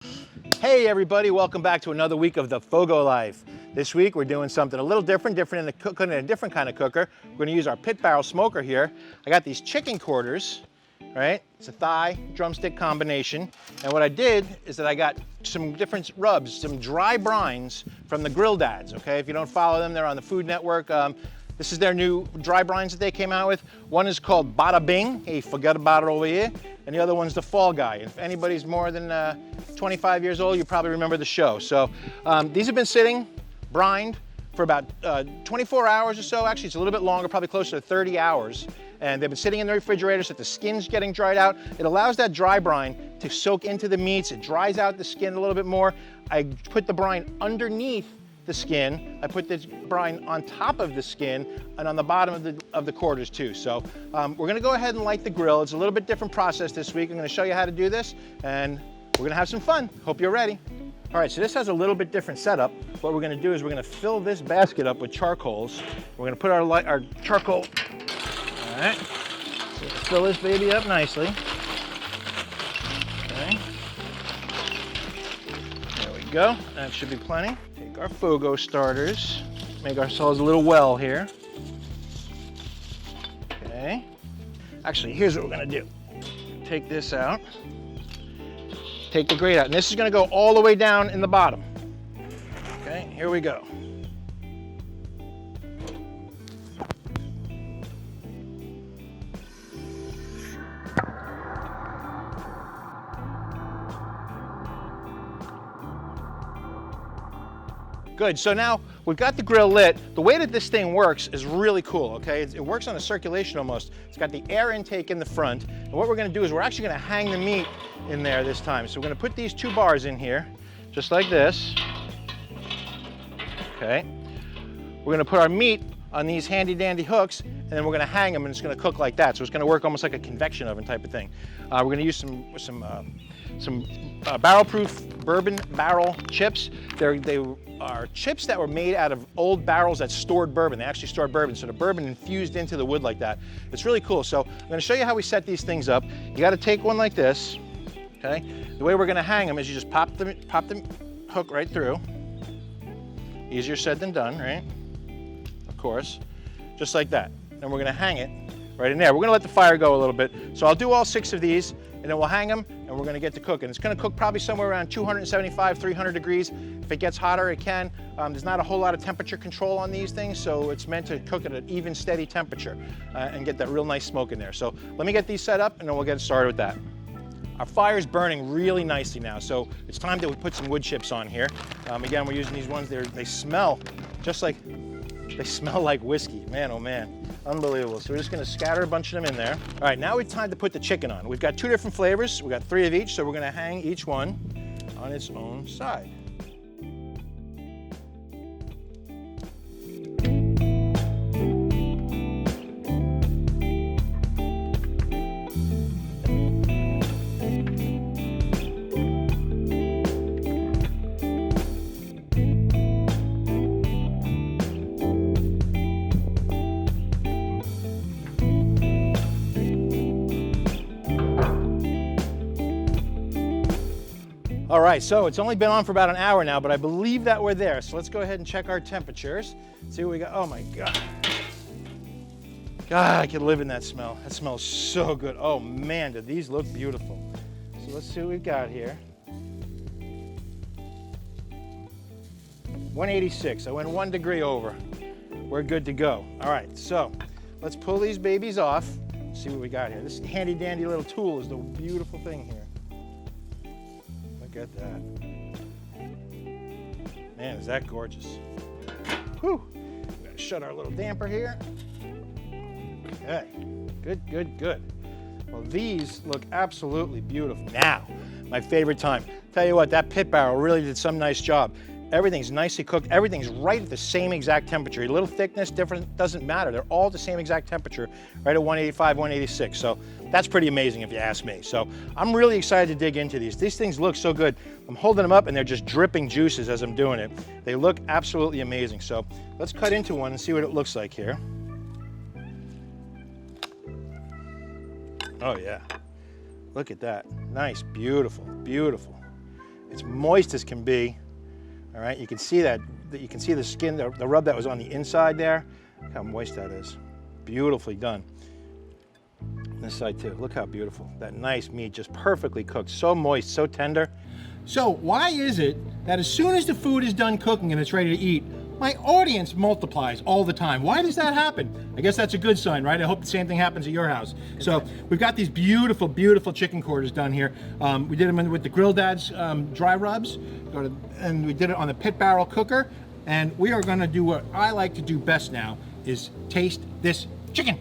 Hey everybody, welcome back to another week of the FOGO Life. This week we're doing something a little different in the cooking in a different kind of cooker. We're going to use our pit barrel smoker here. I got these chicken quarters, right? It's a thigh drumstick combination. And what I did is that I got some different rubs, some dry brines from the Grill Dads, okay? If you don't follow them, they're on the Food Network. This is their new dry brines that they came out with. One is called Bada Bing. Hey, forget about it over here. And the other one's the Fall Guy. If anybody's more than 25 years old, you probably remember the show. So these have been sitting brined for about 24 hours or so. Actually, it's a little bit longer, probably closer to 30 hours. And they've been sitting in the refrigerator so that the skin's getting dried out. It allows that dry brine to soak into the meats. It dries out the skin a little bit more. I put the brine underneath the skin. I put the brine on top of the skin and on the bottom of the quarters too. So we're gonna go ahead and light the grill. It's a little bit different process this week. I'm gonna show you how to do this and we're gonna have some fun. Hope you're ready. All right, so this has a little bit different setup. What we're gonna do is we're gonna fill this basket up with charcoals. We're gonna put our charcoal, all right, so fill this baby up nicely. Okay. There we go, that should be plenty. Take our FOGO starters, make ourselves a little well here. Okay. Actually, here's what we're gonna do. Take this out. Take the grate out, and this is gonna go all the way down in the bottom. Okay, here we go. Good, so now we've got the grill lit. The way that this thing works is really cool, okay? It works on a circulation almost. It's got the air intake in the front. And what we're gonna do is we're actually gonna hang the meat in there this time. So we're gonna put these two bars in here, just like this. Okay. We're gonna put our meat on these handy dandy hooks, and then we're gonna hang them and it's gonna cook like that. So it's gonna work almost like a convection oven type of thing. We're gonna use some barrel-proof bourbon barrel chips. They are chips that were made out of old barrels that stored bourbon. They actually stored bourbon, so the bourbon infused into the wood like that. It's really cool. So I'm gonna show you how we set these things up. You gotta take one like this, okay? The way we're gonna hang them is you just pop the hook right through. Easier said than done, right? Of course, just like that. And we're gonna hang it right in there. We're gonna let the fire go a little bit. So I'll do all 6 of these, and then we'll hang them, and we're gonna get to cooking. It's gonna cook probably somewhere around 275, 300 degrees. If it gets hotter, it can. There's not a whole lot of temperature control on these things, so it's meant to cook at an even, steady temperature and get that real nice smoke in there. So let me get these set up, and then we'll get started with that. Our fire's burning really nicely now, so it's time that we put some wood chips on here. Again, we're using these ones, they smell just like, they smell like whiskey. Man, oh man. Unbelievable. So we're just gonna scatter a bunch of them in there. All right, now it's time to put the chicken on. We've got 2 different flavors. We've got 3 of each, so we're gonna hang each one on its own side. All right, so it's only been on for about an hour now, but I believe that we're there. So let's go ahead and check our temperatures. See what we got. Oh my God. God, I could live in that smell. That smells so good. Oh man, do these look beautiful. So let's see what we've got here. 186, I went 1 degree over. We're good to go. All right, so let's pull these babies off. See what we got here. This handy dandy little tool is the beautiful thing here. Look at that. Man, is that gorgeous. Whew. We gotta shut our little damper here. Okay, good, good, good. Well, these look absolutely beautiful. Now, my favorite time. Tell you what, that pit barrel really did some nice job. Everything's nicely cooked. Everything's right at the same exact temperature. A little thickness, different, doesn't matter. They're all the same exact temperature, right at 185, 186. So that's pretty amazing if you ask me. So I'm really excited to dig into these. These things look so good. I'm holding them up and they're just dripping juices as I'm doing it. They look absolutely amazing. So let's cut into one and see what it looks like here. Oh yeah, look at that. Nice, beautiful, beautiful. It's moist as can be. All right, you can see that. You can see the skin, the rub that was on the inside there. Look how moist that is. Beautifully done. This side too. Look how beautiful. That nice meat, just perfectly cooked. So moist, so tender. So why is it that as soon as the food is done cooking and it's ready to eat, my audience multiplies all the time? Why does that happen? I guess that's a good sign, right? I hope the same thing happens at your house. So we've got these beautiful, beautiful chicken quarters done here. We did them with the Grill Dad's dry rubs, and we did it on the pit barrel cooker. And we are gonna do what I like to do best now, is taste this chicken.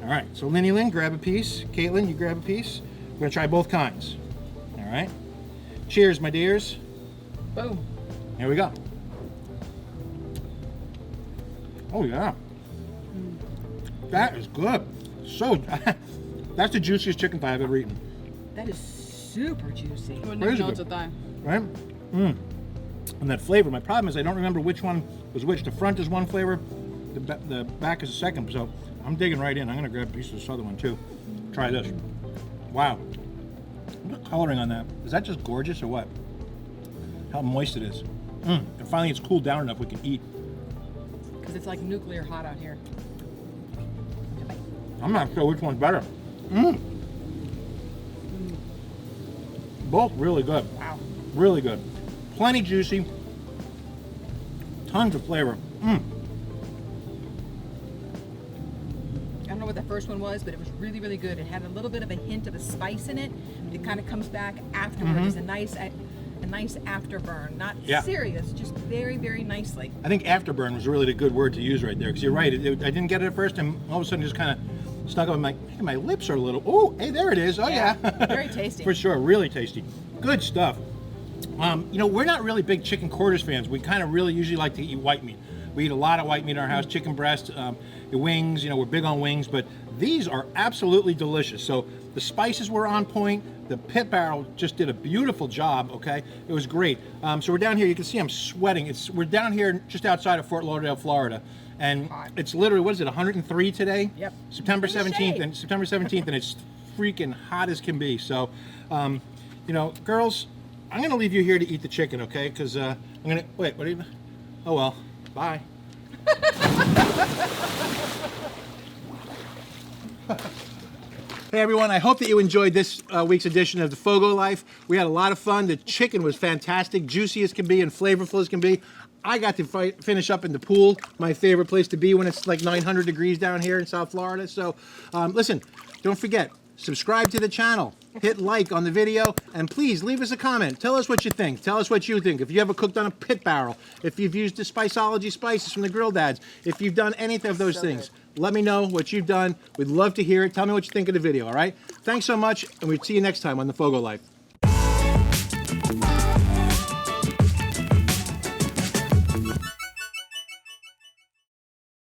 All right, so Linny Lynn, grab a piece. Caitlin, you grab a piece. We're gonna try both kinds. All right. Cheers, my dears. Boom. Here we go. Oh yeah. That is good. So, that's the juiciest chicken thigh I've ever eaten. That is super juicy. I wouldn't even know it's a thigh. Right? And that flavor, my problem is I don't remember which one was which. The front is one flavor, the back is a second. So I'm digging right in. I'm gonna grab a piece of this other one too. Try this. Wow. Look at the coloring on that. Is that just gorgeous or what? How moist it is. And finally it's cooled down enough we can eat. Because it's like nuclear hot out here. I'm not sure which one's better. Both really good. Wow. Really good. Plenty juicy. Tons of flavor. I don't know what the first one was, but it was really, really good. It had a little bit of a hint of a spice in it. It kind of comes back afterwards. A nice afterburn. Not serious, just very, very nicely. I think afterburn was really the good word to use right there, because you're right. I didn't get it at first, and all of a sudden just kind of snuck up. I'm like, hey, my lips are a little. Oh, hey, there it is. Oh yeah. Very tasty. For sure, really tasty. Good stuff. You know, we're not really big chicken quarters fans. We kind of really usually like to eat white meat. We eat a lot of white meat in our house, chicken breast, the wings, you know, we're big on wings, but these are absolutely delicious. So the spices were on point. The pit barrel just did a beautiful job, okay? It was great. So we're down here, you can see I'm sweating. We're down here just outside of Fort Lauderdale, Florida. And it's literally, what is it, 103 today? Yep. September 17th, and it's freaking hot as can be. So, you know, girls, I'm gonna leave you here to eat the chicken, okay? Because I'm gonna, wait, what are you, oh well, bye. Hey everyone, I hope that you enjoyed this week's edition of the FOGO Life. We had a lot of fun. The chicken was fantastic, juicy as can be and flavorful as can be. I got to finish up in the pool, my favorite place to be when it's like 900 degrees down here in South Florida. So listen, don't forget, subscribe to the channel, hit like on the video, and please leave us a comment. Tell us what you think. Tell us what you think. If you ever cooked on a pit barrel, if you've used the Spiceology spices from the Grill Dads, if you've done anything of those things, let me know what you've done. We'd love to hear it. Tell me what you think of the video, all right? Thanks so much, and we'll see you next time on the FOGO Life.